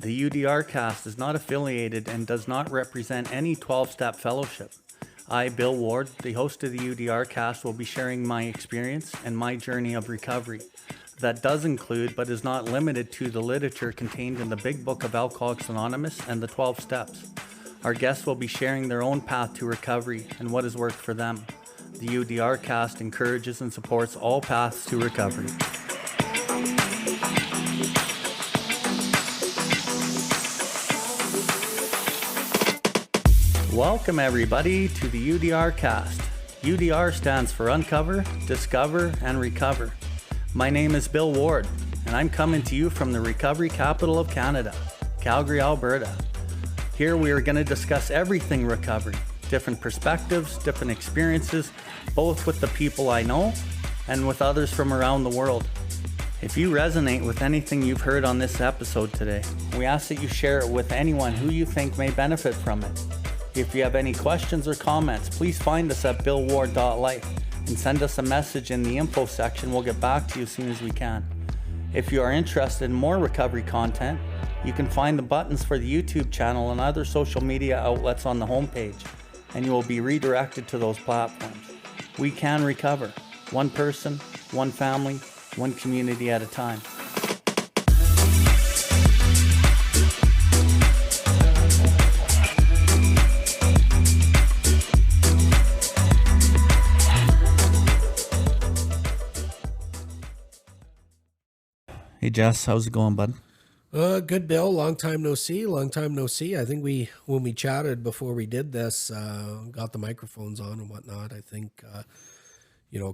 The UDRcast is not affiliated and does not represent any 12-step fellowship. I, Bill Ward, the host of the UDRcast, will be sharing my experience and my journey of recovery. That does include, but is not limited to, the literature contained in the Big Book of Alcoholics Anonymous and the 12 Steps. Our guests will be sharing their own path to recovery and what has worked for them. The UDRcast encourages and supports all paths to recovery. Welcome everybody to the UDRcast. UDR stands for Uncover, Discover, and Recover. My name is Bill Ward, and I'm coming to you from the recovery capital of Canada, Calgary, Alberta. Here we are going to discuss everything recovery, different perspectives, different experiences, both with the people I know and with others from around the world. If you resonate with anything you've heard on this episode today, we ask that you share it with anyone who you think may benefit from it. If you have any questions or comments, please find us at BILLWARDLIFE and send us a message in the info section. We'll get back to you as soon as we can. If you are interested in more recovery content, you can find the buttons for the YouTube channel and other social media outlets on the homepage, and you will be redirected to those platforms. We can recover, one person, one family, one community at a time. Hey Jess, how's it going, bud? Good, Bill. Long time no see. I think when we chatted before we did this, got the microphones on and whatnot. I think,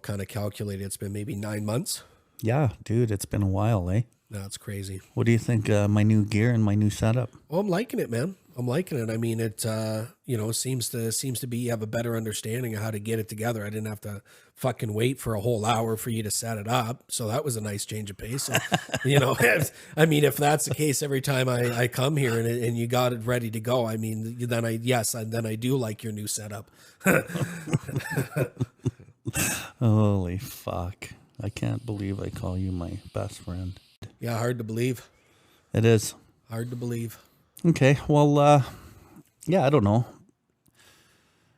kind of calculated it's been maybe 9 months. Yeah, dude, it's been a while, eh? That's crazy. What do you think my new gear and my new setup? Oh, I'm liking it, man. I'm liking it. I mean, it, seems to be, you have a better understanding of how to get it together. I didn't have to fucking wait for a whole hour for you to set it up. So that was a nice change of pace. And, if that's the case every time I come here and you got it ready to go, I mean, then I do like your new setup. Holy fuck. I can't believe I call you my best friend. Yeah, hard to believe. It is. Hard to believe. Okay, well, I don't know.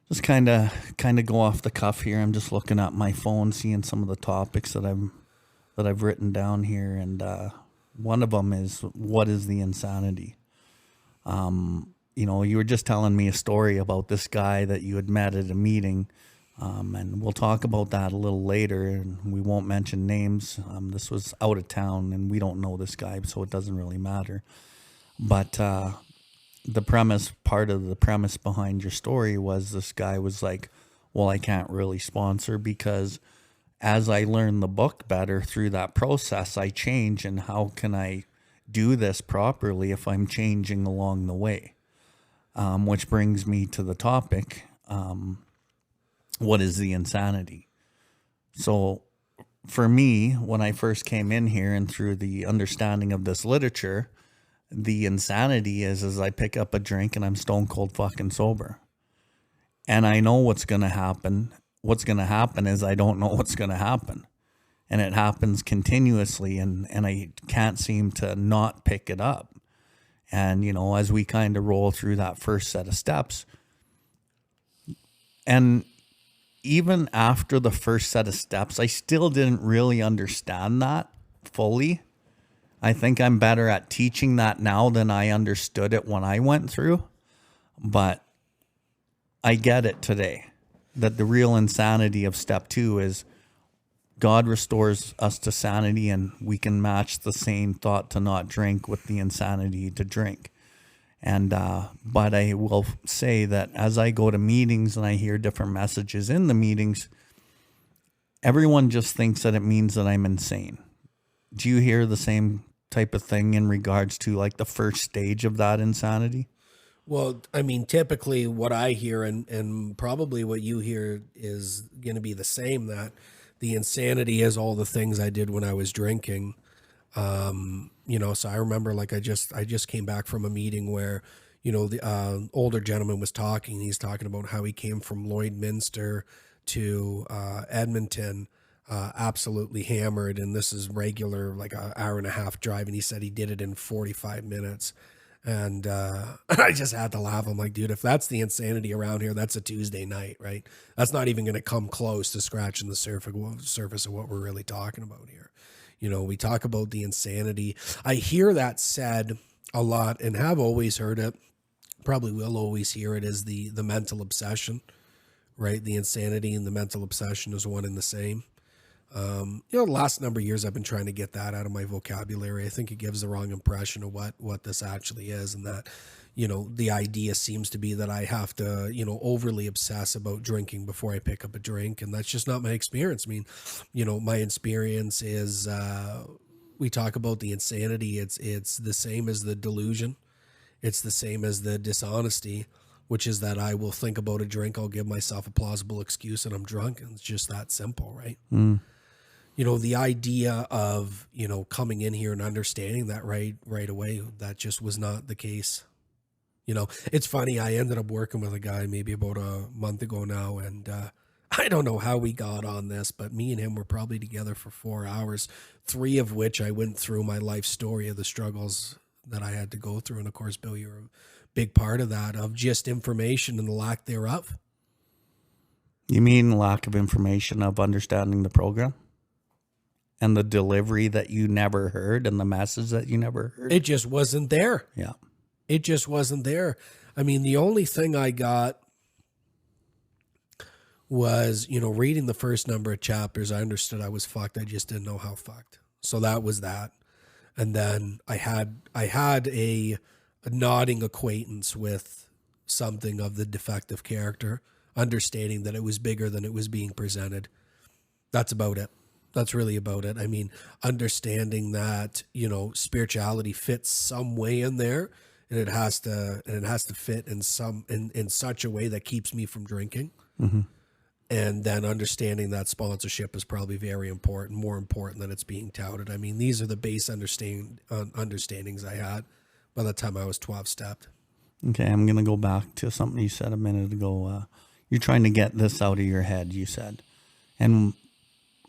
Just kind of go off the cuff here. I'm just looking at my phone, seeing some of the topics that I've written down here, and one of them is, what is the insanity? You were just telling me a story about this guy that you had met at a meeting, and we'll talk about that a little later, and we won't mention names. This was out of town, and we don't know this guy, so it doesn't really matter. But part of the premise behind your story was this guy was like, well, I can't really sponsor because as I learn the book better through that process, I change, and how can I do this properly if I'm changing along the way? Which brings me to the topic, what is the insanity? So for me, when I first came in here and through the understanding of this literature, the insanity is I pick up a drink and I'm stone cold fucking sober. And I know what's going to happen. What's going to happen is I don't know what's going to happen. And it happens continuously, and I can't seem to not pick it up. And, as we kind of roll through that first set of steps, and even after the first set of steps, I still didn't really understand that fully. I think I'm better at teaching that now than I understood it when I went through, but I get it today, that the real insanity of step 2 is God restores us to sanity, and we can match the sane thought to not drink with the insanity to drink. And, but I will say that as I go to meetings and I hear different messages in the meetings, everyone just thinks that it means that I'm insane. Do you hear the same type of thing in regards to like the first stage of that insanity? Well, I mean, typically what I hear and probably what you hear is going to be the same, that the insanity is all the things I did when I was drinking. So I remember, like, I just came back from a meeting where, the older gentleman was talking. He's talking about how he came from Lloydminster to Edmonton, absolutely hammered. And this is regular, like an hour and a half drive. And he said he did it in 45 minutes. And I just had to laugh. I'm like, dude, if that's the insanity around here, that's a Tuesday night, right? That's not even going to come close to scratching the surface of what we're really talking about here. You know, we talk about the insanity. I hear that said a lot and have always heard it. Probably will always hear it as the mental obsession, right? The insanity and the mental obsession is one and the same. You know, the last number of years I've been trying to get that out of my vocabulary. I think it gives the wrong impression of what this actually is, and that, you know, the idea seems to be that I have to, you know, overly obsess about drinking before I pick up a drink, and that's just not my experience. I mean, you know, my experience is we talk about the insanity. It's the same as the delusion. It's the same as the dishonesty, which is that I will think about a drink, I'll give myself a plausible excuse, and I'm drunk, and it's just that simple, right? You know, the idea of, you know, coming in here and understanding that right away, that just was not the case. You know, it's funny, I ended up working with a guy maybe about a month ago now, and I don't know how we got on this, but me and him were probably together for 4 hours, 3 of which I went through my life story of the struggles that I had to go through. And of course, Bill, you're a big part of that, of just information and the lack thereof. You mean lack of information of understanding the program? And the delivery that you never heard and the message that you never heard? It just wasn't there. Yeah. It just wasn't there. I mean, the only thing I got was, you know, reading the first number of chapters, I understood I was fucked. I just didn't know how fucked. So that was that. And then I had a nodding acquaintance with something of the defective character, understanding that it was bigger than it was being presented. That's about it. That's really about it. I mean, understanding that, you know, spirituality fits some way in there, and it has to fit in such a way that keeps me from drinking. Mm-hmm. And then understanding that sponsorship is probably very important, more important than it's being touted. I mean, these are the base understandings I had by the time I was 12-stepped. Okay, I'm going to go back to something you said a minute ago. You're trying to get this out of your head, you said. And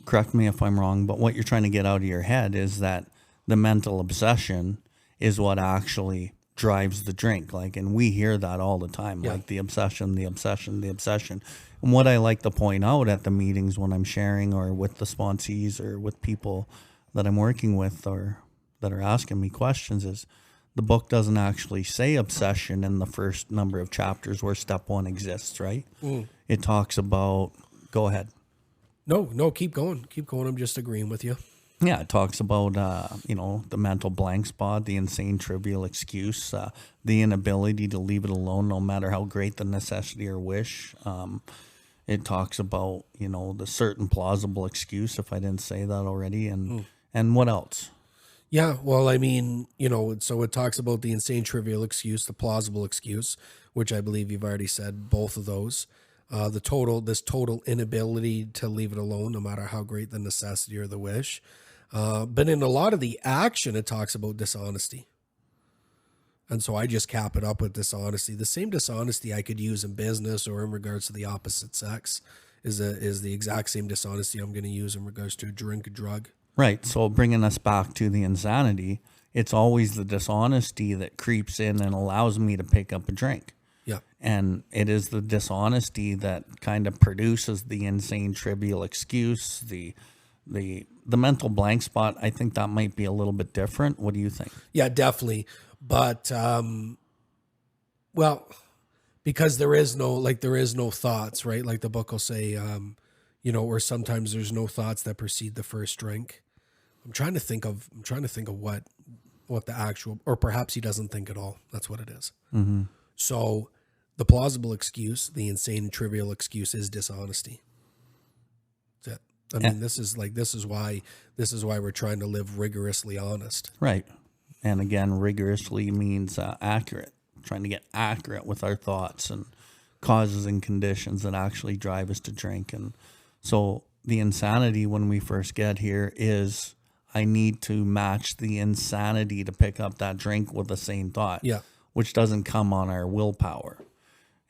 correct me if I'm wrong, but what you're trying to get out of your head is that the mental obsession is what actually drives the drink. Like, and we hear that all the time, Yeah. like the obsession, the obsession, the obsession. And what I like to point out at the meetings when I'm sharing or with the sponsees or with people that I'm working with or that are asking me questions is the book doesn't actually say obsession in the first number of chapters where step 1 exists, right? It talks about, go ahead. No, keep going. I'm just agreeing with you. Yeah, it talks about, you know, the mental blank spot, the insane trivial excuse, the inability to leave it alone no matter how great the necessity or wish. It talks about, you know, the certain plausible excuse, if I didn't say that already, and what else? Yeah, well, I mean, you know, so it talks about the insane trivial excuse, the plausible excuse, which I believe you've already said both of those. This total inability to leave it alone, no matter how great the necessity or the wish. But in a lot of the action, it talks about dishonesty. And so I just cap it up with dishonesty. The same dishonesty I could use in business or in regards to the opposite sex is the exact same dishonesty I'm going to use in regards to a drink, a drug. Right. So bringing us back to the insanity, it's always the dishonesty that creeps in and allows me to pick up a drink. Yeah. And it is the dishonesty that kind of produces the insane trivial excuse, the mental blank spot. I think that might be a little bit different. What do you think? Yeah, definitely. But, well, because there is no thoughts, right? Like the book will say, you know, or sometimes there's no thoughts that precede the first drink. I'm trying to think of what the actual, or perhaps he doesn't think at all. That's what it is. Mm-hmm. So the plausible excuse, the insane and trivial excuse is dishonesty. That's it. I mean, this is why we're trying to live rigorously honest. Right. And again, rigorously means accurate, trying to get accurate with our thoughts and causes and conditions that actually drive us to drink. And so the insanity when we first get here is I need to match the insanity to pick up that drink with the same thought, which doesn't come on our willpower.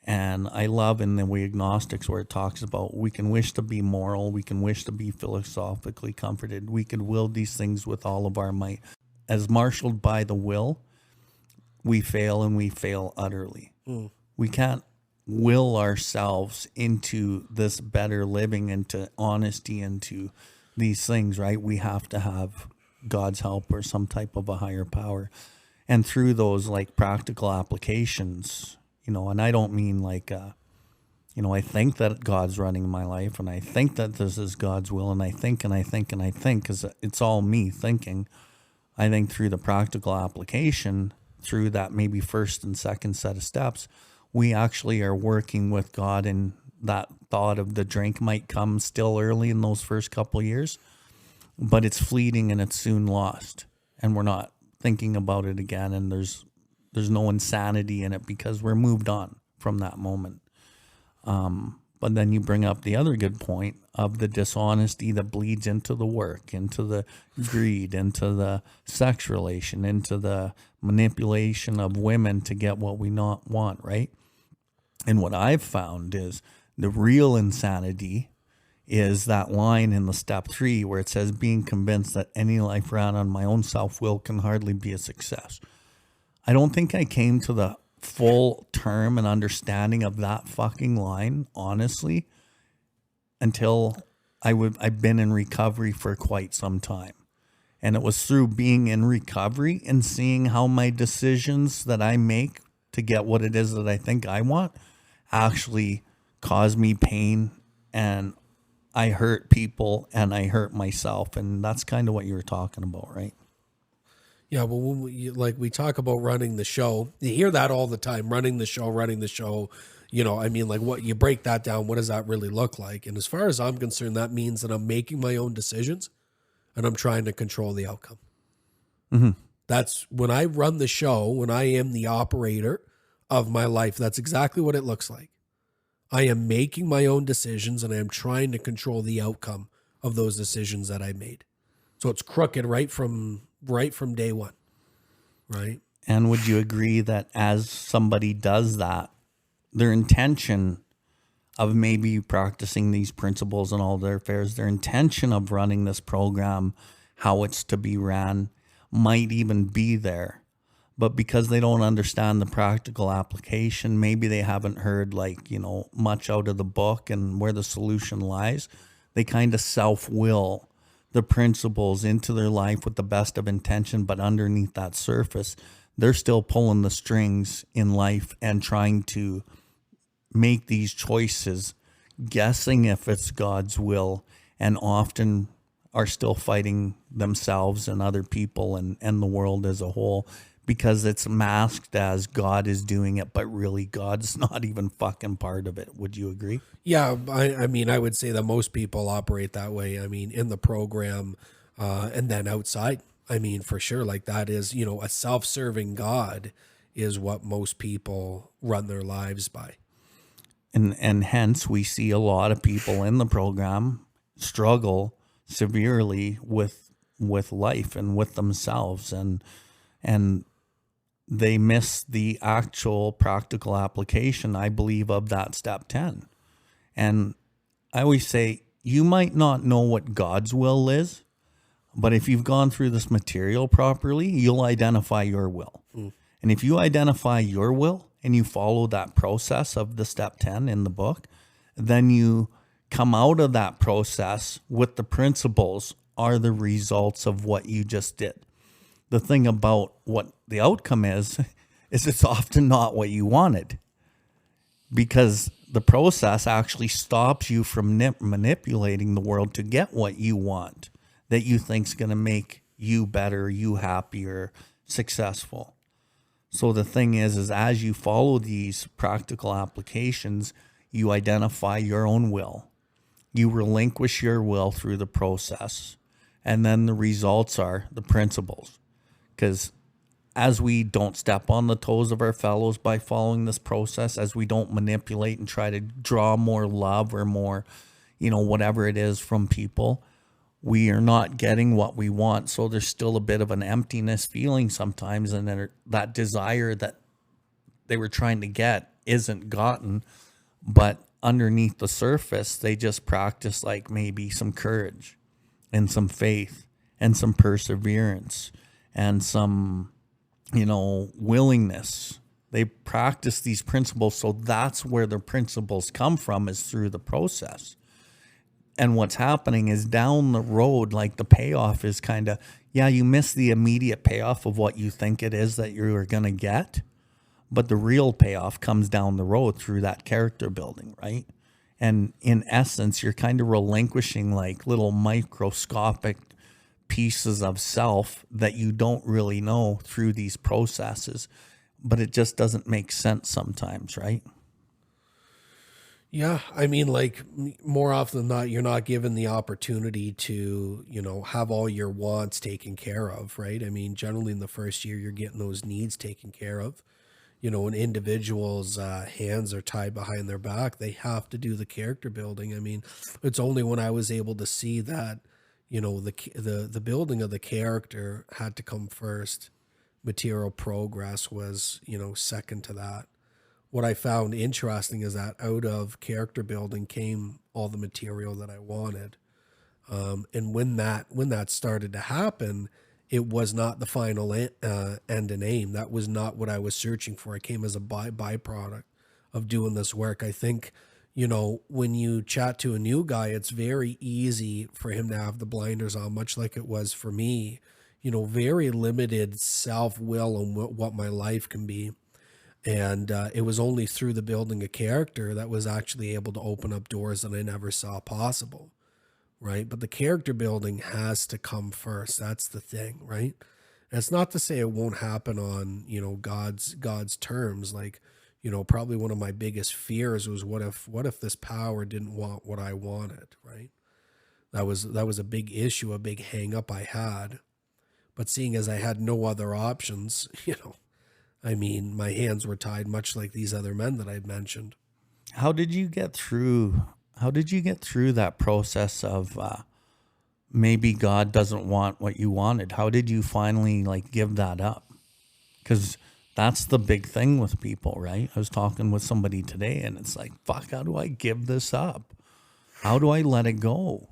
And I love in the We Agnostics where it talks about we can wish to be moral, we can wish to be philosophically comforted, we can will these things with all of our might. As marshaled by the will, we fail, and we fail utterly. We can't will ourselves into this better living, into honesty, into these things, right? We have to have God's help or some type of a higher power. And through those like practical applications, and I don't mean like, I think that God's running my life, and I think that this is God's will, and I think, because it's all me thinking. I think through the practical application, through that maybe first and second set of steps, we actually are working with God, and that thought of the drink might come still early in those first couple of years, but it's fleeting and it's soon lost, and we're not thinking about it again, and there's no insanity in it because we're moved on from that moment. But then you bring up the other good point of the dishonesty that bleeds into the work, into the greed, into the sex relation, into the manipulation of women to get what we not want, right? And what I've found is the real insanity is that line in the step 3 where it says, being convinced that any life ran on my own self-will can hardly be a success. I don't think I came to the full term and understanding of that fucking line, honestly, until I've been in recovery for quite some time. And it was through being in recovery and seeing how my decisions that I make to get what it is that I think I want actually cause me pain, and I hurt people and I hurt myself. And that's kind of what you were talking about, right? Yeah, well, when we talk about running the show, you hear that all the time, running the show. What you break that down, what does that really look like? And as far as I'm concerned, that means that I'm making my own decisions and I'm trying to control the outcome. Mm-hmm. That's when I run the show, when I am the operator of my life. That's exactly what it looks like. I am making my own decisions and I am trying to control the outcome of those decisions that I made. So it's crooked right from day one, right? And would you agree that as somebody does that, their intention of maybe practicing these principles in all their affairs, their intention of running this program, how it's to be ran, might even be there. But because they don't understand the practical application, maybe they haven't heard much out of the book and where the solution lies. They kind of self-will the principles into their life with the best of intention, but underneath that surface, they're still pulling the strings in life and trying to make these choices, guessing if it's God's will, and often are still fighting themselves and other people and the world as a whole, because it's masked as God is doing it, but really God's not even fucking part of it. Would you agree? Yeah, I would say that most people operate that way. In the program and then outside. For sure, that is, a self-serving God is what most people run their lives by. And hence we see a lot of people in the program struggle severely with life and with themselves, and they miss the actual practical application, I believe, of that step 10. And I always say, you might not know what God's will is, but if you've gone through this material properly, you'll identify your will. And if you identify your will and you follow that process of the step 10 in the book, then you come out of that process with the principles are the results of what you just did. The thing about what the outcome is it's often not what you wanted, because the process actually stops you from manipulating the world to get what you want, that you think's going to make you better, you happier, successful. So the thing is as you follow these practical applications, you identify your own will. You relinquish your will through the process. And then the results are the principles. Because as we don't step on the toes of our fellows by following this process, as we don't manipulate and try to draw more love or more, whatever it is from people, we are not getting what we want. So there's still a bit of an emptiness feeling sometimes, and then that desire that they were trying to get isn't gotten. But underneath the surface, they just practice maybe some courage and some faith and some perseverance and some willingness. They practice these principles. So that's where their principles come from, is through the process. And what's happening is down the road, like the payoff is kind of, you miss the immediate payoff of what you think it is that you're going to get. But the real payoff comes down the road through that character building, right? And in essence, you're kind of relinquishing like little microscopic pieces of self that you don't really know through these processes. But it just doesn't make sense sometimes, right? Yeah, I mean, like more often than not, you're not given the opportunity to, have all your wants taken care of, right? I mean, generally in the first year, you're getting those needs taken care of. When individuals' hands are tied behind their back, they have to do the character building. I mean, it's only when I was able to see that, the building of the character had to come first. Material progress was, second to that. What I found interesting is that out of character building came all the material that I wanted. And when that started to happen, it was not the final end and aim. That was not what I was searching for. It came as a byproduct of doing this work. I think, when you chat to a new guy, it's very easy for him to have the blinders on, much like it was for me. Very limited self-will on what my life can be. And it was only through the building a character that was actually able to open up doors that I never saw possible, right? But the character building has to come first. That's the thing, right? And it's not to say it won't happen on, God's terms. Like, probably one of my biggest fears was what if this power didn't want what I wanted, right? That was a big issue, a big hang up I had. But seeing as I had no other options, I mean, my hands were tied, much like these other men that I'd mentioned. How did you get through that process of maybe God doesn't want what you wanted? How did you finally give that up? Because that's the big thing with people, right? I was talking with somebody today and it's like, fuck, how do I give this up? How do I let it go?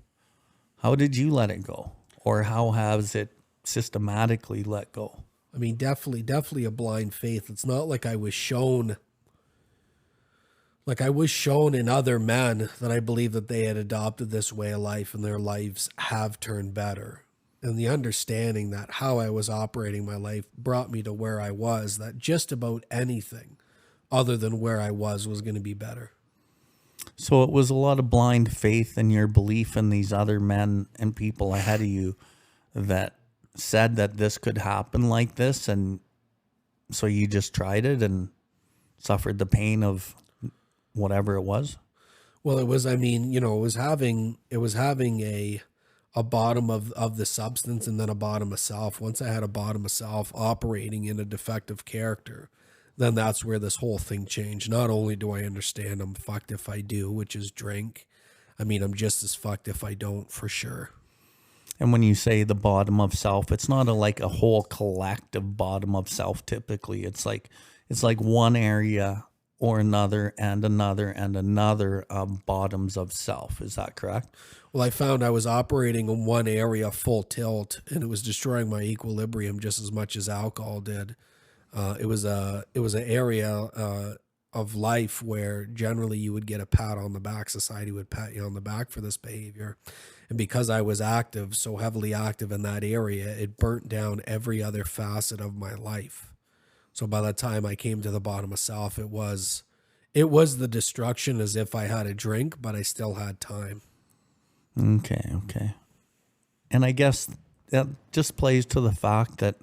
How did you let it go? Or how has it systematically let go? I mean, definitely a blind faith. It's not like I was shown in other men that I believe that they had adopted this way of life and their lives have turned better. And the understanding that how I was operating my life brought me to where I was, that just about anything other than where I was going to be better. So it was a lot of blind faith in your belief in these other men and people ahead of you that said that this could happen like this, and so you just tried it and suffered the pain of whatever it was. Well, it was, I mean, it was having a bottom of the substance and then a bottom of self. Once I had a bottom of self operating in a defective character, then that's where this whole thing changed. Not only do I understand I'm fucked if I do, which is drink, I mean, I'm just as fucked if I don't, for sure. And when you say the bottom of self, it's not a whole collective bottom of self. Typically, it's like one area or another and another and another bottoms of self. Is that correct? Well, I found I was operating in one area full tilt, and it was destroying my equilibrium just as much as alcohol did. It was an area of life where generally you would get a pat on the back. Society would pat you on the back for this behavior. And because I was so heavily active in that area, it burnt down every other facet of my life. So by the time I came to the bottom of self, it was the destruction as if I had a drink, but I still had time. Okay. And I guess that just plays to the fact that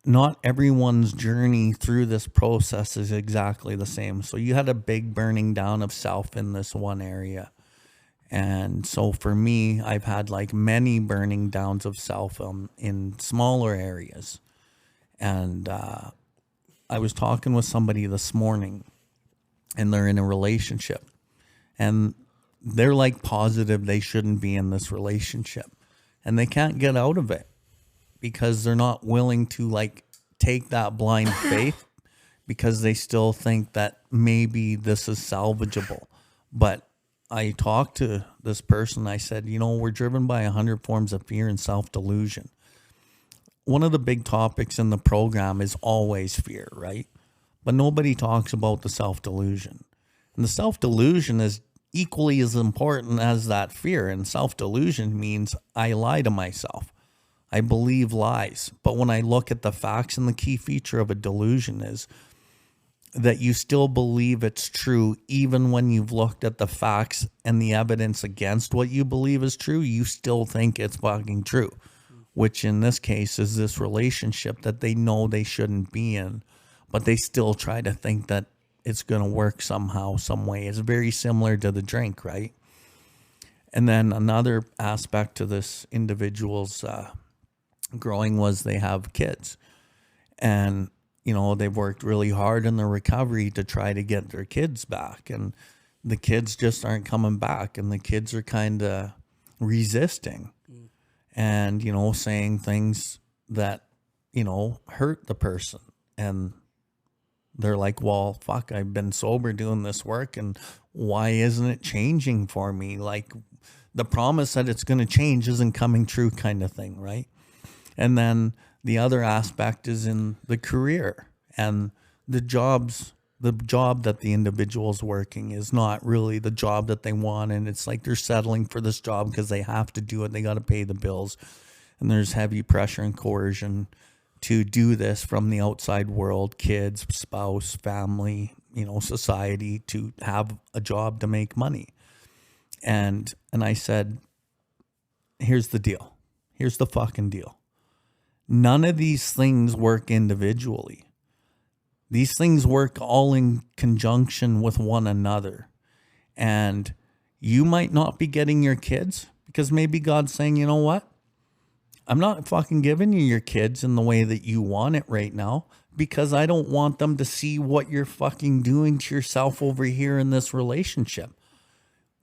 not everyone's journey through this process is exactly the same. So you had a big burning down of self in this one area. And so for me, I've had many burning downs of self in smaller areas. And I was talking with somebody this morning, and they're in a relationship. And they're positive they shouldn't be in this relationship. And they can't get out of it because they're not willing to take that blind faith because they still think that maybe this is salvageable. But I talked to this person. I said, we're driven by 100 forms of fear and self-delusion. one of the big topics in the program is always fear, right? But nobody talks about the self-delusion. And the self-delusion is equally as important as that fear. And self-delusion means I lie to myself. I believe lies. But when I look at the facts, and the key feature of a delusion is that you still believe it's true, even when you've looked at the facts and the evidence against what you believe is true, you still think it's fucking true, which in this case is this relationship that they know they shouldn't be in, but they still try to think that it's going to work somehow, some way. It's very similar to the drink, right? And then another aspect to this individual's growing was they have kids. And, you know, they've worked really hard in their recovery to try to get their kids back. And the kids just aren't coming back. And the kids are kind of resisting and, you know, saying things that, you know, hurt the person. And they're like, well, fuck, I've been sober doing this work, and why isn't it changing for me? Like, the promise that it's going to change isn't coming true, kind of thing, right? And then the other aspect is in the career, and the job that the individual's working is not really the job that they want. And it's like they're settling for this job because they have to do it. They got to pay the bills, and there's heavy pressure and coercion to do this from the outside world, kids, spouse, family, you know, society, to have a job to make money. And I said, here's the deal. Here's the fucking deal. None of these things work individually. These things work all in conjunction with one another. And you might not be getting your kids because maybe God's saying, you know what? I'm not fucking giving you your kids in the way that you want it right now, because I don't want them to see what you're fucking doing to yourself over here in this relationship.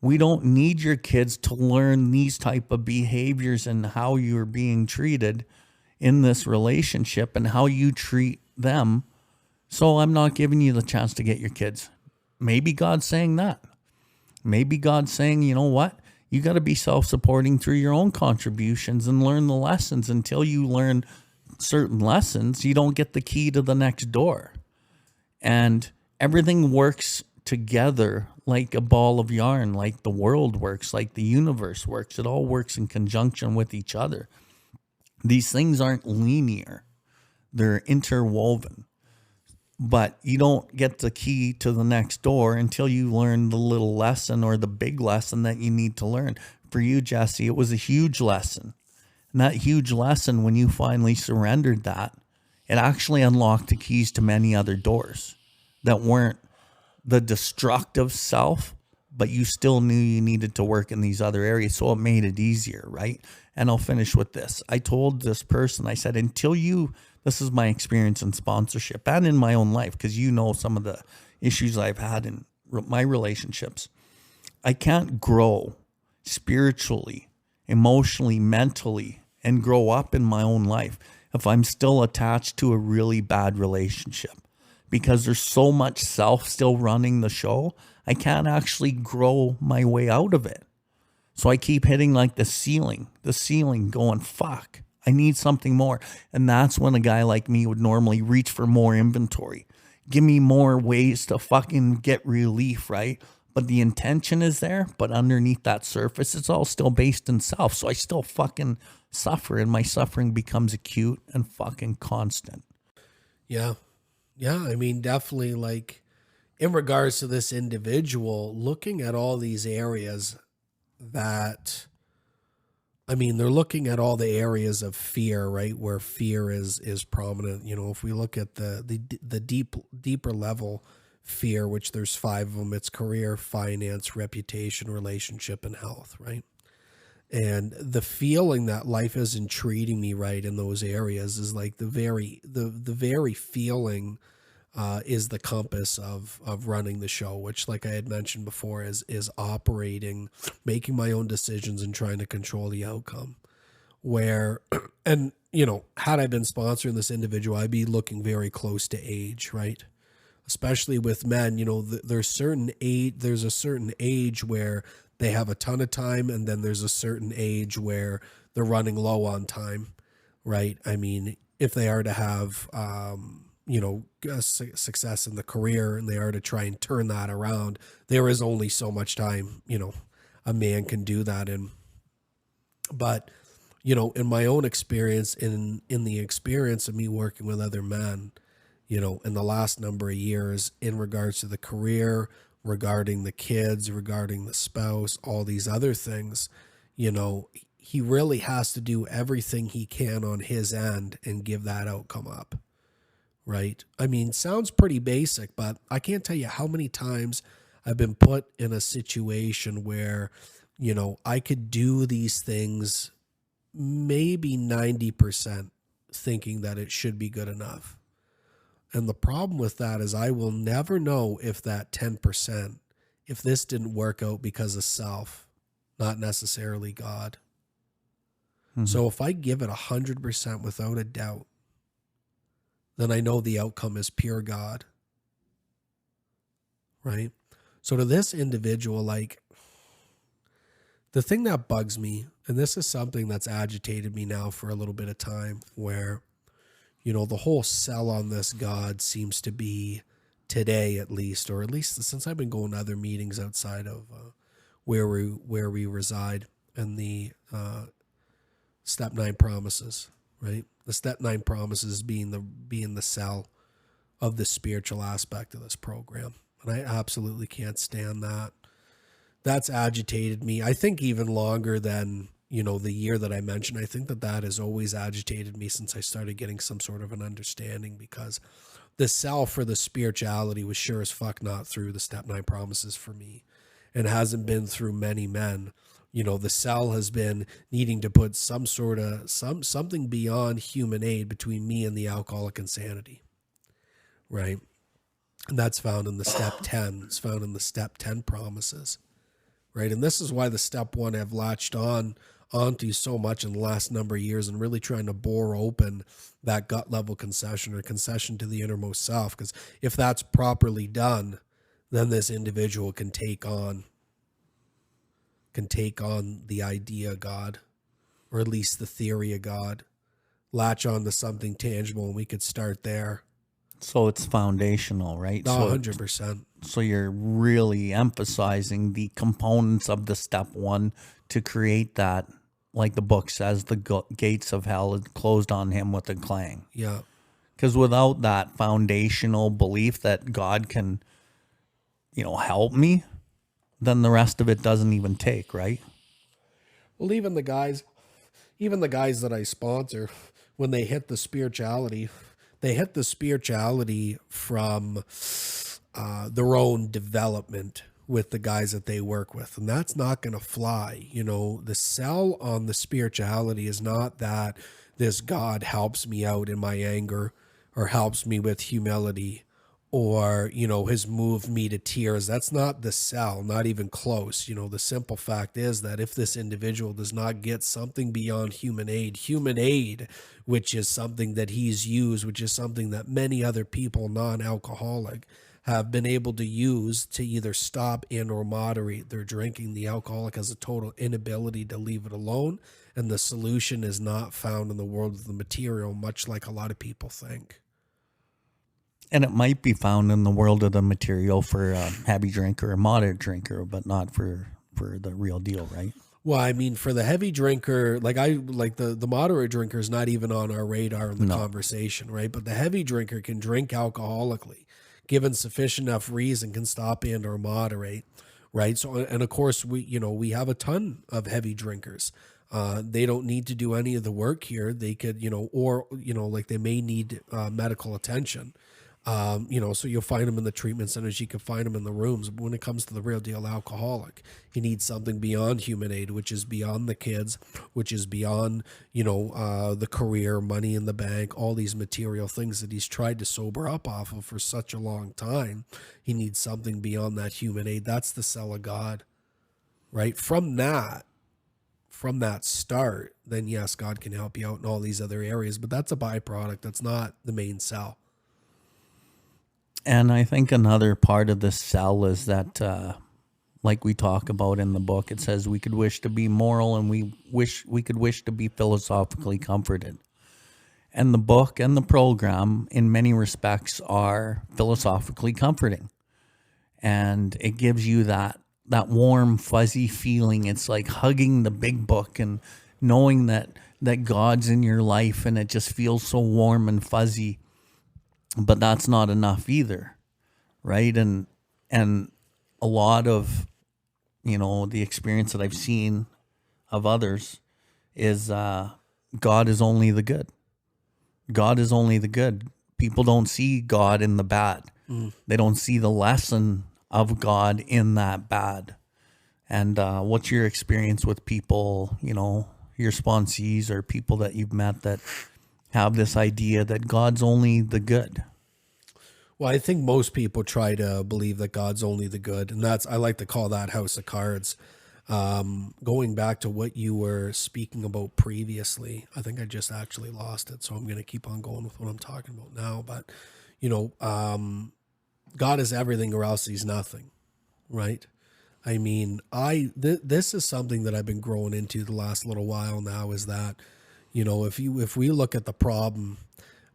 We don't need your kids to learn these type of behaviors and how you're being treated in this relationship and how you treat them. So I'm not giving you the chance to get your kids. Maybe God's saying that. Maybe God's saying, you know what? You got to be self-supporting through your own contributions and learn the lessons. Until you learn certain lessons, you don't get the key to the next door. And everything works together like a ball of yarn, like the world works, like the universe works. It all works in conjunction with each other. These things aren't linear. They're interwoven. But you don't get the key to the next door until you learn the little lesson or the big lesson that you need to learn. For you, Jesse, it was a huge lesson. And that huge lesson, when you finally surrendered that, it actually unlocked the keys to many other doors that weren't the destructive self, but you still knew you needed to work in these other areas. So it made it easier, right? And I'll finish with this. I told this person, I said, this is my experience in sponsorship and in my own life, because you know some of the issues I've had in my relationships. I can't grow spiritually, emotionally, mentally, and grow up in my own life if I'm still attached to a really bad relationship, because there's so much self still running the show. I can't actually grow my way out of it. So I keep hitting like the ceiling going, fuck, I need something more. And that's when a guy like me would normally reach for more inventory. Give me more ways to fucking get relief, right? But the intention is there, but underneath that surface, it's all still based in self. So I still fucking suffer, and my suffering becomes acute and fucking constant. Yeah. Yeah. I mean, definitely, like, in regards to this individual, looking at all these areas that, I mean, they're looking at all the areas of fear, right? Where fear is prominent. You know, if we look at the deeper level fear, which there's 5 of them, it's career, finance, reputation, relationship, and health, right? And the feeling that life isn't treating me right in those areas is like the very feeling is the compass of running the show, which, like I had mentioned before, is operating, making my own decisions and trying to control the outcome. Where, and, you know, had I been sponsoring this individual, I'd be looking very close to age, right? Especially with men, you know, there's a certain age where they have a ton of time, and then there's a certain age where they're running low on time. right? I mean, if they are to have, success in the career and they are to try and turn that around, there is only so much time, a man can do that in. But, in my own experience, in the experience of me working with other men, in the last number of years in regards to the career, regarding the kids, regarding the spouse, all these other things, he really has to do everything he can on his end and give that outcome up, right? I mean, sounds pretty basic, but I can't tell you how many times I've been put in a situation where, I could do these things maybe 90% thinking that it should be good enough. And the problem with that is I will never know if that 10%, if this didn't work out because of self, not necessarily God. Mm-hmm. So if I give it 100% without a doubt, then I know the outcome is pure God. Right? So to this individual, the thing that bugs me, and this is something that's agitated me now for a little bit of time, where the whole sell on this God seems to be today, at least since I've been going to other meetings outside of where we reside, and the Step 9 promises, right? The Step 9 promises being the sell of the spiritual aspect of this program, and I absolutely can't stand that. That's agitated me. I think even longer than the year that I mentioned. I think that has always agitated me since I started getting some sort of an understanding, because the sell for the spirituality was sure as fuck not through the Step 9 promises for me, and hasn't been through many men. The sell has been needing to put something beyond human aid between me and the alcoholic insanity, right? And that's found in the Step 10. It's found in the Step 10 promises, right? And this is why the Step 1 have latched onto so much in the last number of years, and really trying to bore open that gut level concession, or concession to the innermost self. Because if that's properly done, then this individual can take on the idea of God, or at least the theory of God, latch on to something tangible, and we could start there. So it's foundational, right? 100%. So you're really emphasizing the components of the Step 1 to create that, like the book says, the gates of hell had closed on him with a clang. Yeah. Because without that foundational belief that God can, help me, then the rest of it doesn't even take, right? Well, even the guys that I sponsor, when they hit the spirituality, they hit the spirituality from their own development with the guys that they work with. And that's not going to fly. The sell on the spirituality is not that this God helps me out in my anger, or helps me with humility, or, has moved me to tears. That's not the sell, not even close. The simple fact is that if this individual does not get something beyond human aid, which is something that he's used, which is something that many other people, non-alcoholic, have been able to use to either stop and or moderate their drinking. The alcoholic has a total inability to leave it alone, and the solution is not found in the world of the material, much like a lot of people think. And it might be found in the world of the material for a heavy drinker or moderate drinker, but not for the real deal, right? Well, I mean, for the heavy drinker, the moderate drinker is not even on our radar in the conversation, right? But the heavy drinker can drink alcoholically, given sufficient enough reason, can stop and or moderate, right? So, and of course, we have a ton of heavy drinkers. They don't need to do any of the work here. They could, they may need medical attention. So you'll find them in the treatment centers, you can find them in the rooms. But when it comes to the real deal alcoholic, he needs something beyond human aid, which is beyond the kids, which is beyond, the career, money in the bank, all these material things that he's tried to sober up off of for such a long time. He needs something beyond that human aid. That's the sell of God, right? From that start, then yes, God can help you out in all these other areas, but that's a byproduct. That's not the main sell. And I think another part of this sell is that, like we talk about in the book, it says we could wish to be moral, and we could wish to be philosophically comforted. And the book and the program, in many respects, are philosophically comforting. And it gives you that warm, fuzzy feeling. It's like hugging the big book and knowing that God's in your life, and it just feels so warm and fuzzy. But that's not enough either, right? And a lot of, the experience that I've seen of others is God is only the good. God is only the good. People don't see God in the bad. They don't see the lesson of God in that bad. And what's your experience with people, your sponsees or people that you've met that have this idea that God's only the good? Well, I think most people try to believe that God's only the good. And I like to call that house of cards. Going back to what you were speaking about previously, I think I just actually lost it. So I'm going to keep on going with what I'm talking about now. But, God is everything or else he's nothing, right? I mean, this is something that I've been growing into the last little while now, is that, if we look at the problem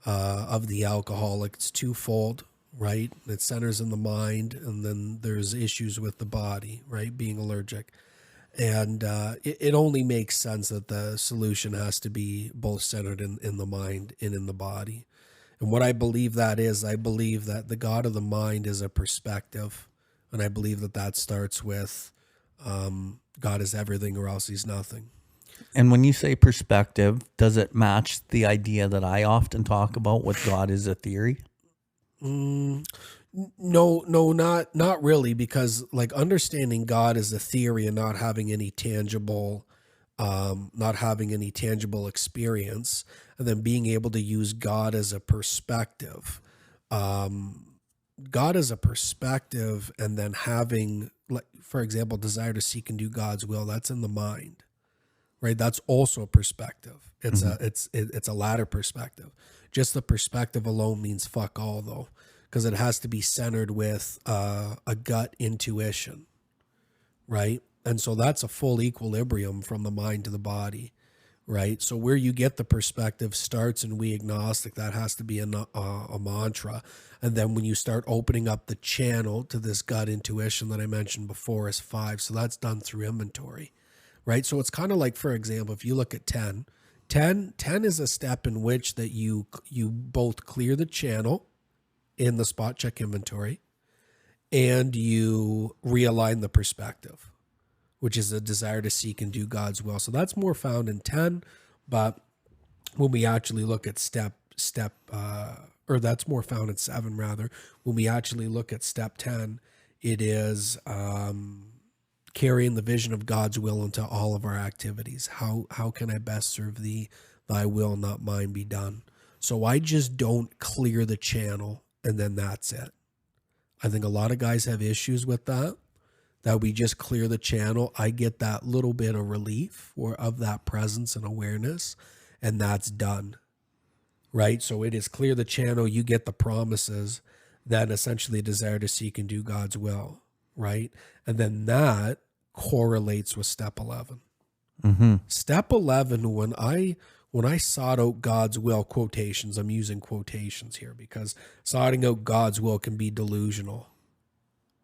of the alcoholic, it's twofold, right? It centers in the mind, and then there's issues with the body, right? Being allergic. And it only makes sense that the solution has to be both centered in the mind and in the body. And what I believe that is, I believe that the God of the mind is a perspective. And I believe that starts with God is everything or else he's nothing. And when you say perspective, does it match the idea that I often talk about with God is a theory? No, not really, because like understanding God as a theory and not having any tangible experience, and then being able to use God as a perspective, and then having, like, for example, desire to seek and do God's will, that's in the mind, right? That's also a perspective. It's a latter perspective. Just the perspective alone means fuck all, though, because it has to be centered with a gut intuition, right? And so that's a full equilibrium from the mind to the body, right? So where you get the perspective starts in we agnostic, that has to be a mantra. And then when you start opening up the channel to this gut intuition that I mentioned before is 5. So that's done through inventory, right? So it's kind of like, for example, if you look at 10 is a step in which that you both clear the channel in the spot check inventory and you realign the perspective, which is a desire to seek and do God's will. So that's more found in 10, but when we actually look at or that's more found in 7 rather. When we actually look at step 10, it is carrying the vision of God's will into all of our activities. How can I best serve thee? Thy will, not mine, be done. So I just don't clear the channel and then that's it. I think a lot of guys have issues with that we just clear the channel. I get that little bit of relief or of that presence and awareness, and that's done, right? So it is clear the channel, you get the promises, then essentially desire to seek and do God's will, right? And then that correlates with step 11. Mm-hmm. Step 11, when I sought out God's will, quotations, I'm using quotations here because soughting out God's will can be delusional,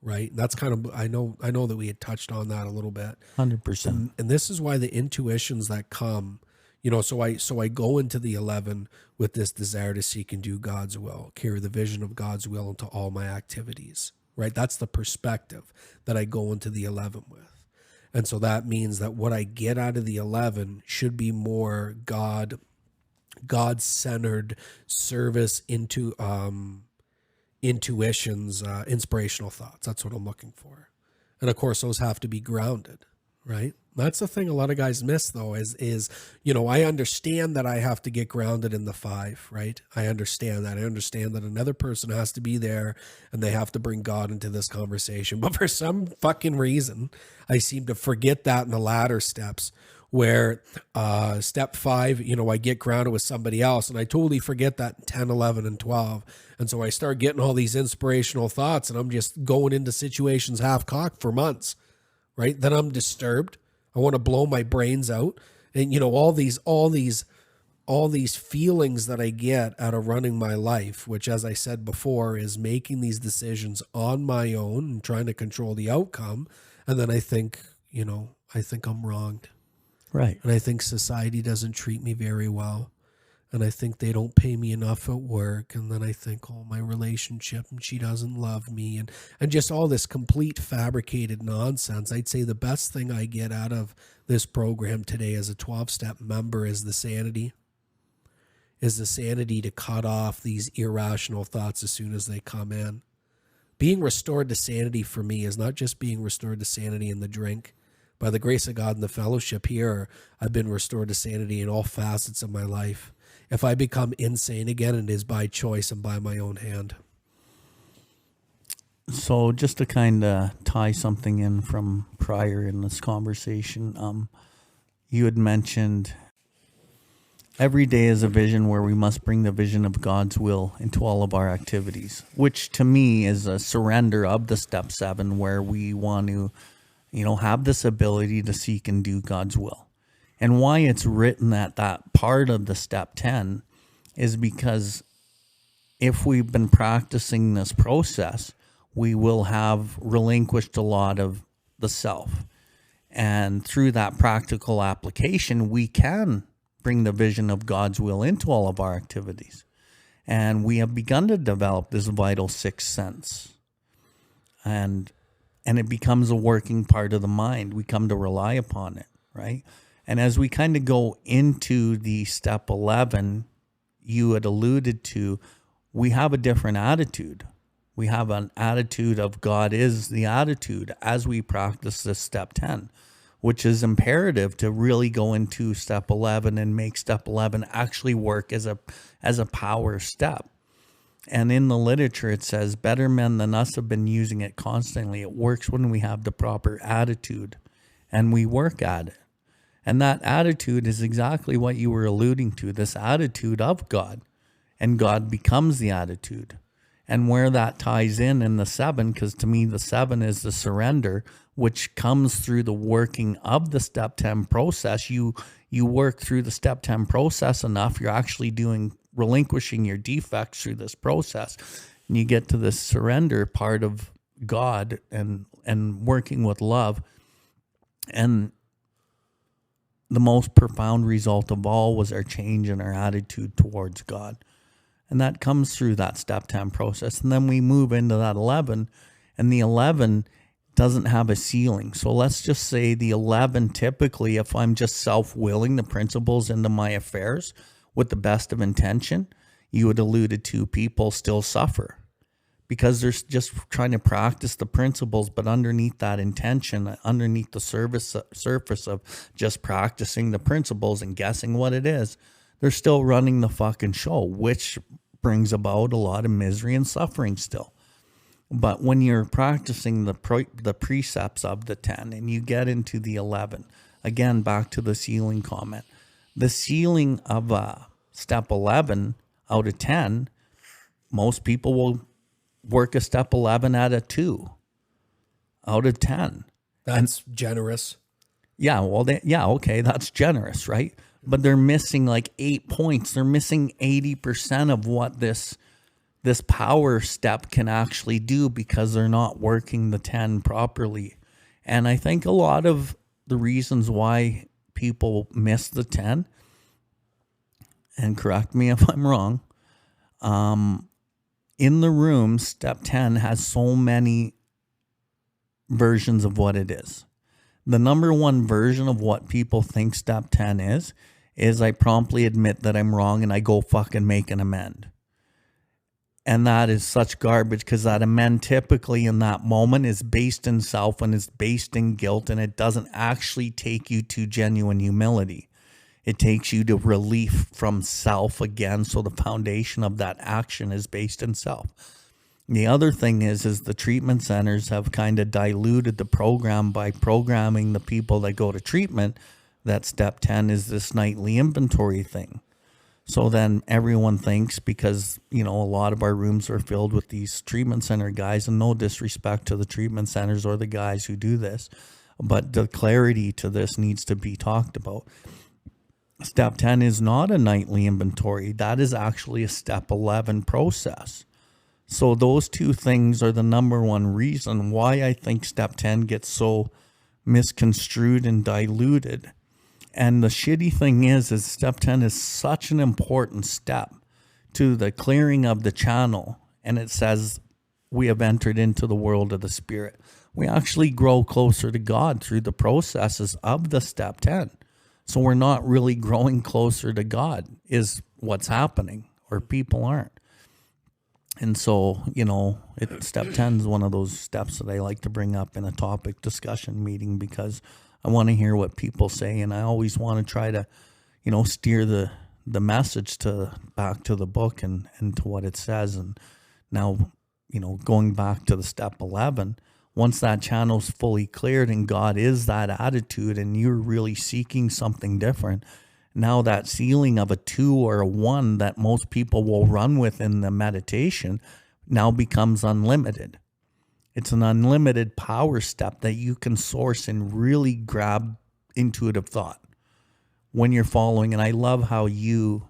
right? That's kind of, I know that we had touched on that a little bit. 100%. And this is why the intuitions that come, so I go into the 11 with this desire to seek and do God's will, carry the vision of God's will into all my activities, right? That's the perspective that I go into the 11 with. And so that means that what I get out of the 11 should be more God-centered service into intuitions, inspirational thoughts. That's what I'm looking for. And of course, those have to be grounded, right? That's the thing a lot of guys miss, though, is I understand that I have to get grounded in the 5, right? I understand that. I understand that another person has to be there and they have to bring God into this conversation. But for some fucking reason, I seem to forget that in the latter steps where step 5, I get grounded with somebody else and I totally forget that in 10, 11, and 12. And so I start getting all these inspirational thoughts and I'm just going into situations half-cocked for months, right? Then I'm disturbed. I want to blow my brains out. And, all these all these feelings that I get out of running my life, which, as I said before, is making these decisions on my own and trying to control the outcome. And then I think, I think I'm wronged. Right. And I think society doesn't treat me very well. And I think they don't pay me enough at work. And then I think, oh, my relationship, and she doesn't love me. And just all this complete fabricated nonsense. I'd say the best thing I get out of this program today as a 12-step member is the sanity. Is the sanity to cut off these irrational thoughts as soon as they come in. Being restored to sanity for me is not just being restored to sanity in the drink. By the grace of God and the fellowship here, I've been restored to sanity in all facets of my life. If I become insane again, it is by choice and by my own hand. So just to kind of tie something in from prior in this conversation, you had mentioned every day is a vision where we must bring the vision of God's will into all of our activities, which to me is a surrender of the step 7, where we want to, have this ability to seek and do God's will. And why it's written at that part of the step 10 is because if we've been practicing this process, we will have relinquished a lot of the self. And through that practical application, we can bring the vision of God's will into all of our activities. And we have begun to develop this vital sixth sense. And it becomes a working part of the mind. We come to rely upon it, right? And as we kind of go into the step 11, you had alluded to, we have a different attitude. We have an attitude of God is the attitude as we practice this step 10, which is imperative to really go into step 11 and make step 11 actually work as a power step. And in the literature, it says better men than us have been using it constantly. It works when we have the proper attitude and we work at it. And that attitude is exactly what you were alluding to, this attitude of God. And God becomes the attitude. And where that ties in the 7, because to me the 7 is the surrender, which comes through the working of the step 10 process. You work through the step 10 process enough, you're actually relinquishing your defects through this process. And you get to this surrender part of God and working with love. And the most profound result of all was our change in our attitude towards God. And that comes through that step 10 process. And then we move into that 11, and the 11 doesn't have a ceiling. So let's just say the 11, typically, if I'm just self-willing the principles into my affairs with the best of intention, you had alluded to, people still suffer because they're just trying to practice the principles, but underneath that intention, underneath the surface of just practicing the principles and guessing what it is, they're still running the fucking show, which brings about a lot of misery and suffering still. But when you're practicing the precepts of the 10 and you get into the 11, again, back to the ceiling comment, the ceiling of step 11 out of 10, most people will work a step 11 at a 2 out of 10. That's generous. Yeah, well, okay, that's generous, right? But they're missing like 8 points. They're missing 80% of what this power step can actually do because they're not working the 10 properly. And I think a lot of the reasons why people miss the 10, and correct me if I'm wrong, in the room, step 10 has so many versions of what it is. The number one version of what people think step 10 is I promptly admit that I'm wrong and I go fucking make an amend. And that is such garbage because that amend typically in that moment is based in self and is based in guilt, and it doesn't actually take you to genuine humility. It takes you to relief from self again. So the foundation of that action is based in self. The other thing is the treatment centers have kind of diluted the program by programming the people that go to treatment that step 10 is this nightly inventory thing. So then everyone thinks, because, a lot of our rooms are filled with these treatment center guys, and no disrespect to the treatment centers or the guys who do this, but the clarity to this needs to be talked about. Step 10 is not a nightly inventory. That is actually a step 11 process. So those two things are the number one reason why I think step 10 gets so misconstrued and diluted. And the shitty thing is step 10 is such an important step to the clearing of the channel. And it says we have entered into the world of the spirit. We actually grow closer to God through the processes of the step 10. So we're not really growing closer to God is what's happening, or people aren't. And so, step 10 is one of those steps that I like to bring up in a topic discussion meeting, because I want to hear what people say. And I always want to try to, steer the message back to the book and to what it says. And now, going back to the step 11, once that channel's fully cleared and God is that attitude and you're really seeking something different, now that ceiling of a 2 or a 1 that most people will run with in the meditation now becomes unlimited. It's an unlimited power step that you can source and really grab intuitive thought when you're following. And I love how you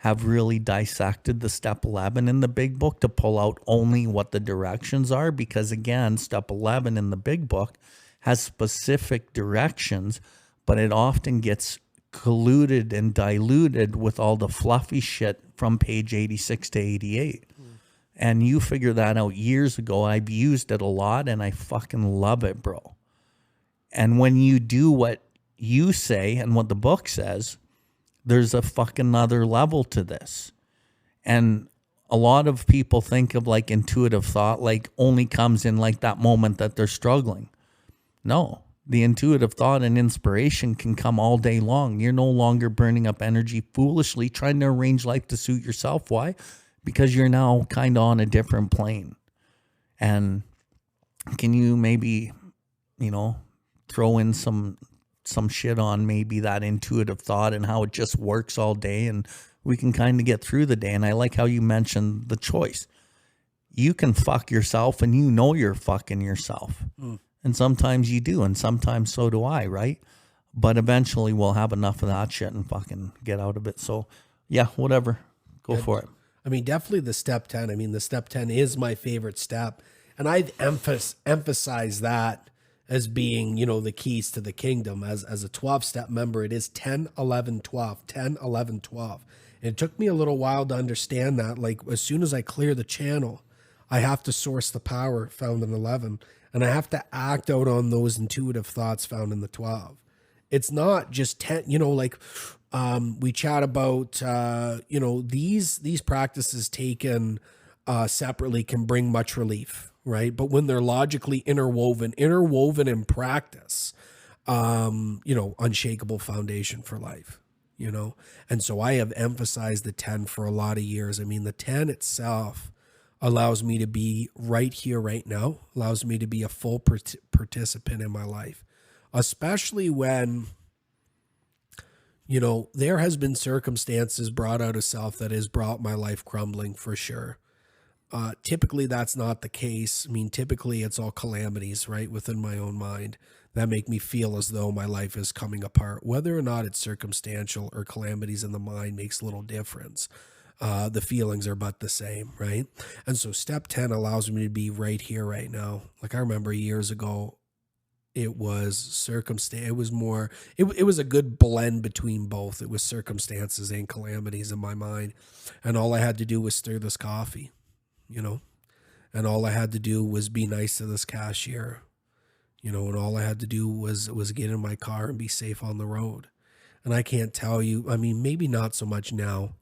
have really dissected the step 11 in the big book to pull out only what the directions are, because again, step 11 in the big book has specific directions, but it often gets colluded and diluted with all the fluffy shit from page 86 to 88. And you figured that out years ago. I've used it a lot and I fucking love it, bro. And when you do what you say and what the book says, there's a fucking other level to this. And a lot of people think of like intuitive thought like only comes in like that moment that they're struggling. No, the intuitive thought and inspiration can come all day long. You're no longer burning up energy foolishly trying to arrange life to suit yourself. Why? Because you're now kind of on a different plane. And can you maybe, throw in some shit on maybe that intuitive thought and how it just works all day and we can kind of get through the day. And I like how you mentioned the choice. You can fuck yourself and you're fucking yourself. And sometimes you do, and sometimes so do I, right? But eventually we'll have enough of that shit and fucking get out of it. So yeah, whatever. Go for it. I mean, definitely the step 10. I mean, the step 10 is my favorite step. And I've emphasized that as being, the keys to the kingdom. As a 12-step member, it is 10, 11, 12, 10, 11, 12. And it took me a little while to understand that. Like, as soon as I clear the channel, I have to source the power found in 11. And I have to act out on those intuitive thoughts found in the 12. It's not just 10, we chat about, these practices taken separately can bring much relief, right? But when they're logically interwoven in practice, unshakable foundation for life, And so I have emphasized the 10 for a lot of years. I mean, the 10 itself allows me to be right here, right now, allows me to be a full participant in my life, especially when, there has been circumstances brought out of self that has brought my life crumbling for sure. Typically that's not the case. I mean, typically it's all calamities, right? Within my own mind that make me feel as though my life is coming apart. Whether or not it's circumstantial or calamities in the mind makes little difference. The feelings are but the same, right? And so step 10 allows me to be right here, right now. Like I remember years ago, it was it was more, it was a good blend between both. It was circumstances and calamities in my mind. And all I had to do was stir this coffee, and all I had to do was be nice to this cashier, and all I had to do was get in my car and be safe on the road. And I can't tell you, I mean, maybe not so much now,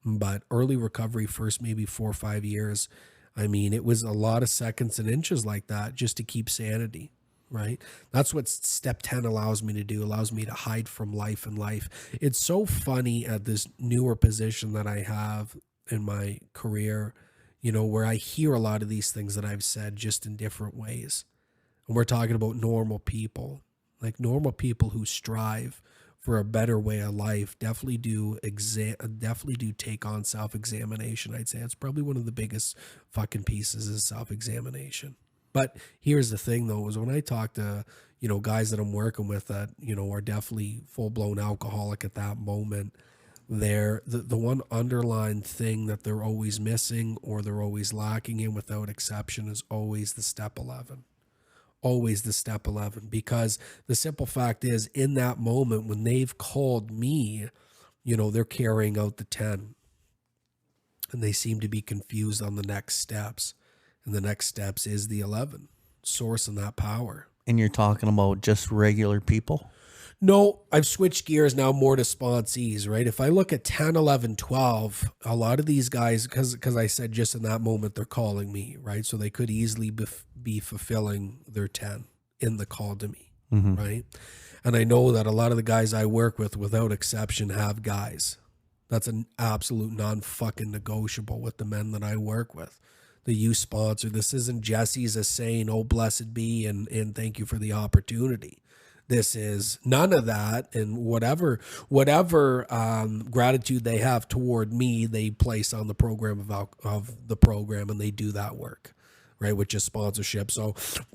but early recovery, first maybe 4 or 5 years, I mean, it was a lot of seconds and inches like that just to keep sanity, right? That's what step 10 allows me to do, allows me to hide from life and life. It's so funny at this newer position that I have in my career, where I hear a lot of these things that I've said just in different ways. And we're talking about normal people, like normal people who strive for a better way of life, definitely do take on self-examination. I'd say it's probably one of the biggest fucking pieces is self-examination. But here's the thing, though, is when I talk to, guys that I'm working with that, are definitely full-blown alcoholic at that moment, the one underlying thing that they're always missing or they're always lacking in without exception is always the step 11. Always the step 11. Because the simple fact is, in that moment when they've called me, they're carrying out the 10. And they seem to be confused on the next steps. And the next steps is the 11, source and that power. And you're talking about just regular people? No, I've switched gears now more to sponsees, right? If I look at 10, 11, 12, a lot of these guys, because I said just in that moment, they're calling me, right? So they could easily be fulfilling their 10 in the call to me, right? And I know that a lot of the guys I work with, without exception, have guys. That's an absolute non-fucking negotiable with the men that I work with. The you sponsor. This isn't Jesse's a saying, oh, blessed be, and thank you for the opportunity. This is none of that, and whatever gratitude they have toward me, they place on the program of the program, and they do that work, right, which is sponsorship. So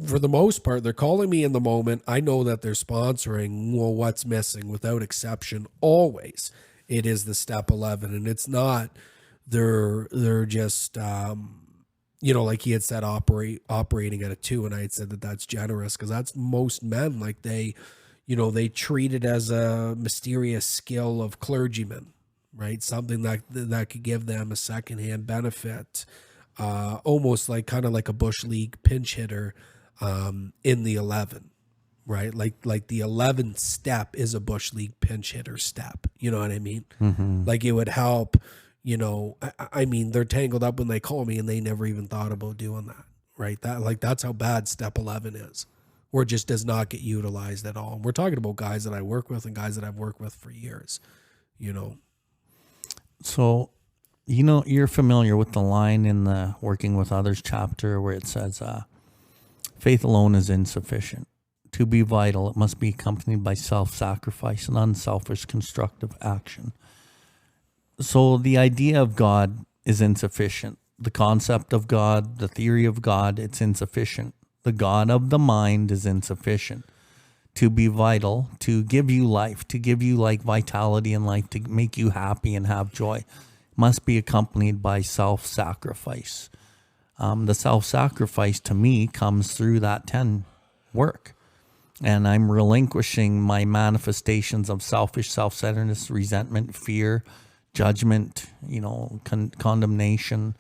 for the most part, they're calling me in the moment. I know that they're sponsoring. Well, what's missing? Without exception, always it is the step 11, and it's not they're just like he had said, operating at a 2, and I had said that that's generous, because that's most men. Like they treat it as a mysterious skill of clergymen, right? Something that could give them a secondhand benefit, almost like kind of like a bush league pinch hitter in the 11, right? Like the 11th step is a bush league pinch hitter step. You know what I mean? Like it would help. I mean, they're tangled up when they call me and they never even thought about doing that, right? That's how bad step 11 is, or it just does not get utilized at all. And we're talking about guys that I work with and guys that I've worked with for years, So, you're familiar with the line in the Working with Others chapter where it says, faith alone is insufficient. To be vital, it must be accompanied by self-sacrifice and unselfish constructive action. So the idea of God is insufficient. The concept of God, the theory of God, it's insufficient. The God of the mind is insufficient. To be vital, to give you life, to give you like vitality in life, to make you happy and have joy, must be accompanied by self-sacrifice. The self-sacrifice to me comes through that 10 work. And I'm relinquishing my manifestations of selfish, self-centeredness, resentment, fear, judgment, condemnation,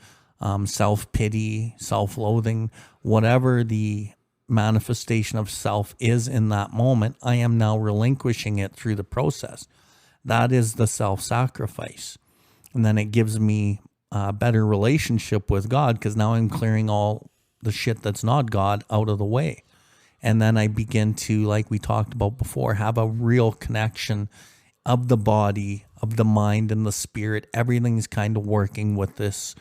self-pity, self-loathing, whatever the manifestation of self is in that moment, I am now relinquishing it through the process. That is the self-sacrifice. And then it gives me a better relationship with God, because now I'm clearing all the shit that's not God out of the way. And then I begin to, like we talked about before, have a real connection of the body, of the mind and the spirit. Everything's kind of working with this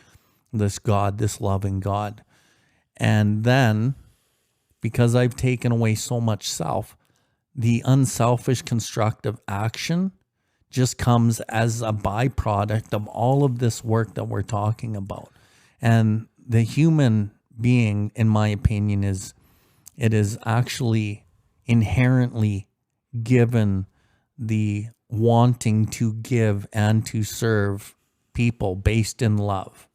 God, this loving God. And then, because I've taken away so much self, the unselfish constructive action just comes as a byproduct of all of this work that we're talking about. And the human being, in my opinion, is actually inherently given the wanting to give and to serve people based in love.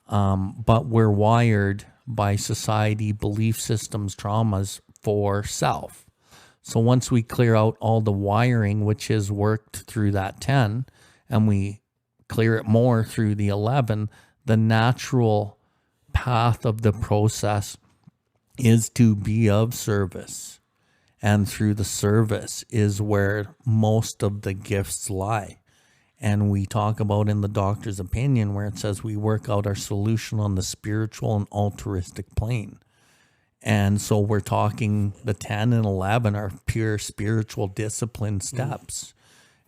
But we're wired by society, belief systems, traumas for self. So once we clear out all the wiring, which is worked through that 10, and we clear it more through the 11, the natural path of the process is to be of service. And through the service is where most of the gifts lie. And we talk about in the doctor's opinion where it says we work out our solution on the spiritual and altruistic plane. And so we're talking the 10 and 11 are pure spiritual discipline steps.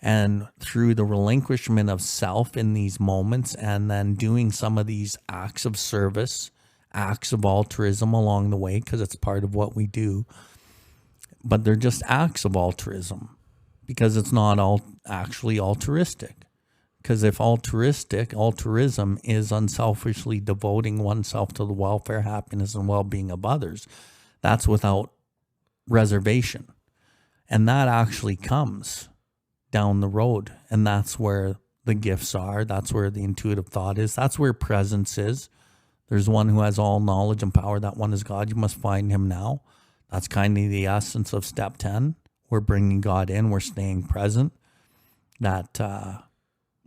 And through the relinquishment of self in these moments, and then doing some of these acts of service, acts of altruism along the way, because it's part of what we do, but they're just acts of altruism because it's not all actually altruistic. Because if altruism is unselfishly devoting oneself to the welfare, happiness, and well-being of others, that's without reservation. And that actually comes down the road. And that's where the gifts are. That's where the intuitive thought is. That's where presence is. There's one who has all knowledge and power. That one is God. You must find him now. That's kind of the essence of step 10. We're bringing God in. We're staying present. That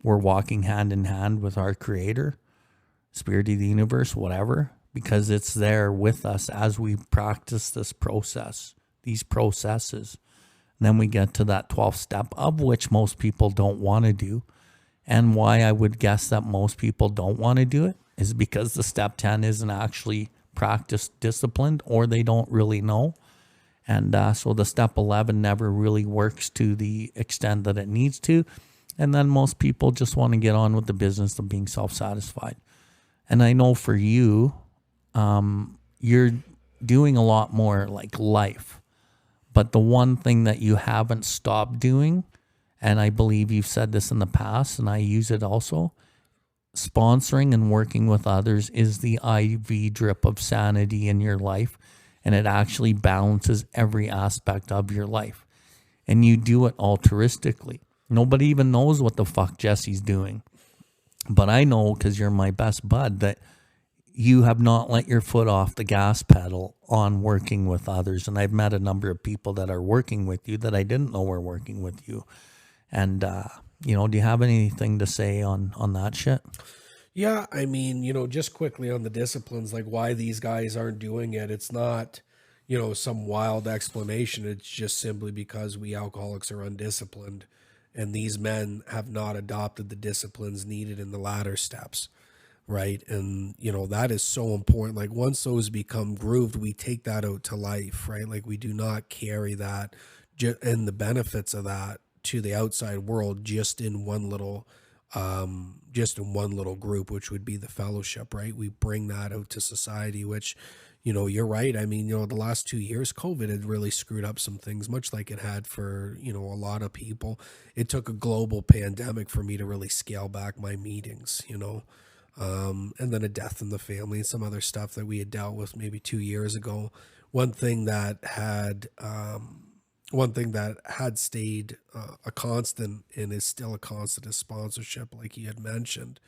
we're walking hand in hand with our creator, spirit of the universe, whatever, because it's there with us as we practice this process, these processes. And then we get to that 12th step, of which most people don't want to do. And why I would guess that most people don't want to do it is because the step 10 isn't actually practiced, disciplined, or they don't really know. And so the step 11 never really works to the extent that it needs to. And then most people just want to get on with the business of being self-satisfied. And I know for you, you're doing a lot more like life. But the one thing that you haven't stopped doing, and I believe you've said this in the past, and I use it also, sponsoring and working with others is the IV drip of sanity in your life. And it actually balances every aspect of your life. And you do it altruistically. Nobody even knows what the fuck Jesse's doing. But I know, because you're my best bud, that you have not let your foot off the gas pedal on working with others. And I've met a number of people that are working with you that I didn't know were working with you. And, do you have anything to say on that shit? Yeah, I mean, just quickly on the disciplines, like why these guys aren't doing it. It's not, some wild explanation. It's just simply because we alcoholics are undisciplined, and these men have not adopted the disciplines needed in the latter steps, right? And, that is so important. Like once those become grooved, we take that out to life, right? Like we do not carry that and the benefits of that to the outside world just in one little group, which would be the fellowship, right? We bring that out to society, which, you're right. I mean, the last 2 years, COVID had really screwed up some things, much like it had for, a lot of people. It took a global pandemic for me to really scale back my meetings, and then a death in the family and some other stuff that we had dealt with maybe 2 years ago. One thing that had stayed a constant and is still a constant is sponsorship, like you had mentioned.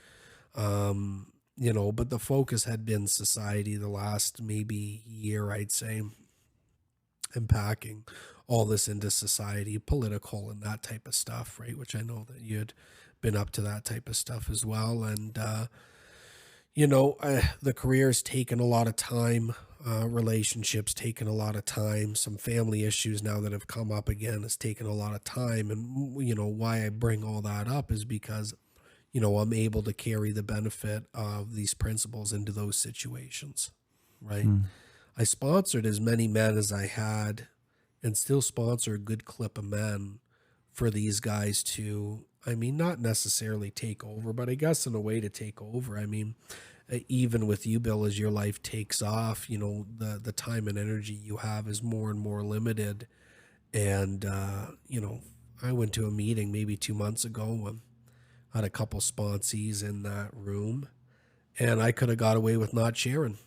But the focus had been society the last maybe year, I'd say, and packing all this into society, political and that type of stuff, right? Which I know that you had been up to that type of stuff as well. And, the career's taken a lot of time. Relationships taken a lot of time. Some family issues now that have come up again has taken a lot of time. And, why I bring all that up is because, I'm able to carry the benefit of these principles into those situations, right? I sponsored as many men as I had and still sponsor a good clip of men for these guys to, not necessarily take over, but I guess in a way to take over. Even with you, Bill, as your life takes off, the time and energy you have is more and more limited. And, I went to a meeting maybe 2 months ago. I had a couple sponsees in that room, and I could have got away with not sharing.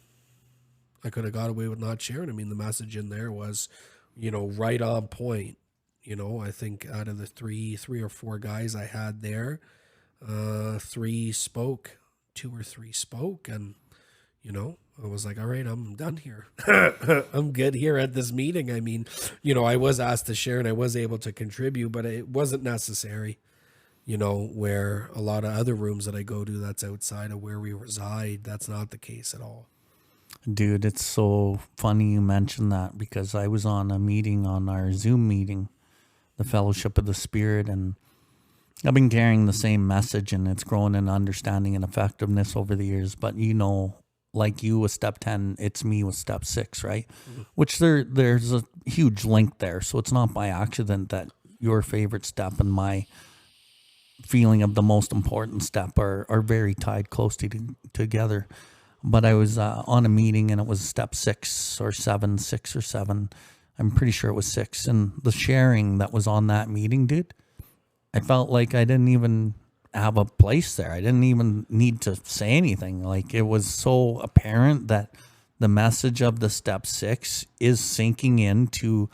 The message in there was, right on point. I think out of the three or four guys I had there, 3 spoke. 2 or 3 spoke, and I was like, all right, I'm done here. I'm good here at this meeting. I was asked to share and I was able to contribute, but it wasn't necessary, where a lot of other rooms that I go to that's outside of where we reside, that's not the case at all. Dude, it's so funny you mentioned that, because I was on a meeting, on our Zoom meeting, the Fellowship of the Spirit, and I've been carrying the same message, and it's grown in understanding and effectiveness over the years. But like you with step 10, it's me with step 6, right? Mm-hmm. Which there's a huge link there. So it's not by accident that your favorite step and my feeling of the most important step are very tied closely together. But I was on a meeting, and it was step 6 or 7. I'm pretty sure it was 6. And the sharing that was on that meeting, dude, I felt like I didn't even have a place there. I didn't even need to say anything. Like, it was so apparent that the message of the Step 6 is sinking into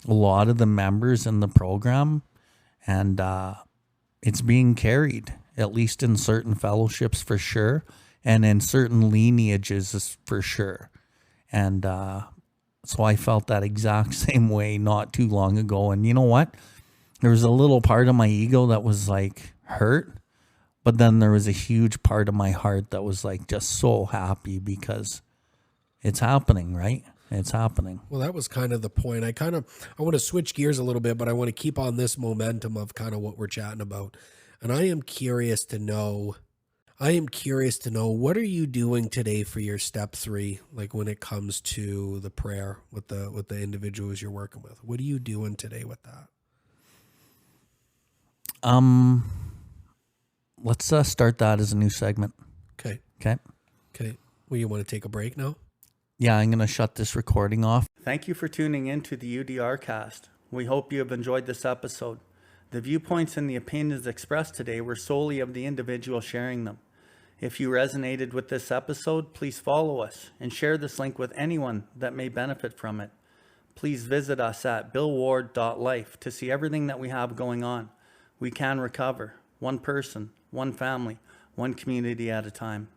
a lot of the members in the program, and it's being carried, at least in certain fellowships for sure, and in certain lineages for sure. And so I felt that exact same way not too long ago. And you know what? There was a little part of my ego that was like hurt, but then there was a huge part of my heart that was like just so happy because it's happening, right? It's happening. Well, that was kind of the point. I want to switch gears a little bit, but I want to keep on this momentum of kind of what we're chatting about. And I am curious to know, what are you doing today for your Step 3? Like, when it comes to the prayer with the individuals you're working with, what are you doing today with that? Let's start that as a new segment. Okay. Okay. Well, you want to take a break now? Yeah, I'm going to shut this recording off. Thank you for tuning in to the UDRcast. We hope you have enjoyed this episode. The viewpoints and the opinions expressed today were solely of the individual sharing them. If you resonated with this episode, please follow us and share this link with anyone that may benefit from it. Please visit us at BILLWARDLIFE to see everything that we have going on. We can recover, one person, one family, one community at a time.